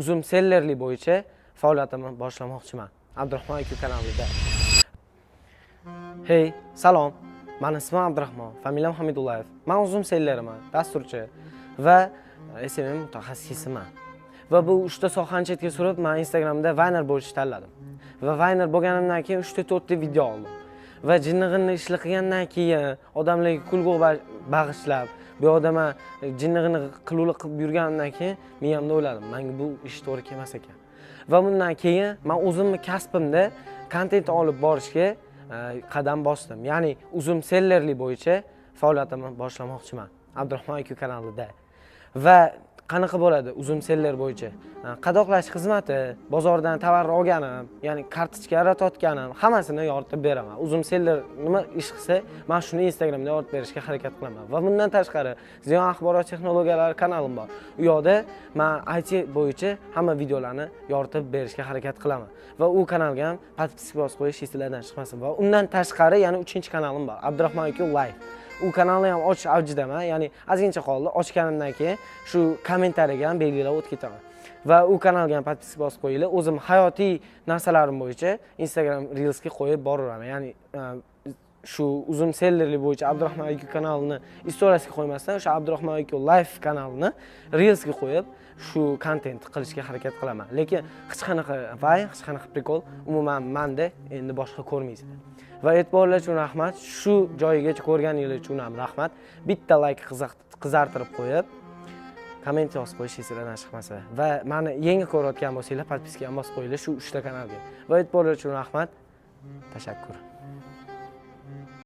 uzum sellerlik bo'yicha faoliyatimni boshlamoqchiman. Abdurahmon aka kanalida. Hey, salom. Meni ismim Abdurahmon, familiyam Hamidullayev. Men uzum selleriman, dasturchi va SMM mutaxassisiman. Va bu 3 ta sohani chetga surib, men Instagramda Vayner bo'lishni tanladim. Va Vayner bo'lganimdan keyin 3 ta 4 ta video oldim. Va jinnig'ini ishli qilgandan keyin odamlarga kulgu bag'ishlab, bu odamga jinnig'ini qiluvlik qilib yurganimdan keyin miyamda o'yladim, menga bu ish to'g'ri kelmas ekan. Va bundan keyin men o'zimning kasbimda kontent olib borishga qadam bosdim. Ya'ni uzum sellerlik bo'yicha faoliyatimni boshlamoqchiman. Abdurahmon aka kanalida. Va qanaqa bo'ladi uzum seller bo'yicha? Qadoqlash xizmati, bozordan tovar olganim, ya'ni kartochka yaratayotganim, hammasini yoritib beraman. Uzum seller nima ish qilsa, men shuni Instagramda yoritib berishga harakat qilaman. Va bundan tashqari, Ziyon axborot texnologiyalari kanalim bor. U yerda men IT bo'yicha hamma videolarni yoritib berishga harakat qilaman. Va u kanalga ham podpiska bosib qo'yish esingizdan chiqmasin. Va undan tashqari yana 3-kanalim bor. Abdurahmon aka live. U kanalni ham ochish avjidaman, ya'ni ozgincha qoldi. Ochganimdan keyin shu kommentariyaga ham belgilab o'tib ketaman. Va u kanalga ham podpiska bosib qo'yinglar. O'zim hayotiy narsalarim bo'yicha Instagram Reels'ga qo'yib boraveraman. Ya'ni shu uzum sellerlik bo'yicha Abdurahmon aka kanalini istoriyasiga qo'ymasdan, o'sha Abdurahmon aka live kanalini Reels'ga qo'yib, shu kontent qilishga harakat qilaman. Lekin hech qanaqa hech qanaqa prikol umuman menda endi boshqa ko'rmaysizlar. Va e'tiborlar uchun rahmat. Shu joyigacha ko'rganingiz uchun ham rahmat. Bitta like qizartirib qo'yib, komment yozib qo'yish esingizdan chiqmasa. Va meni yangi ko'rayotgan bo'lsanglar, podpiska ham bosib qo'yinglar shu 3 ta kanalga. Va e'tiborlar uchun rahmat. Tashakkur.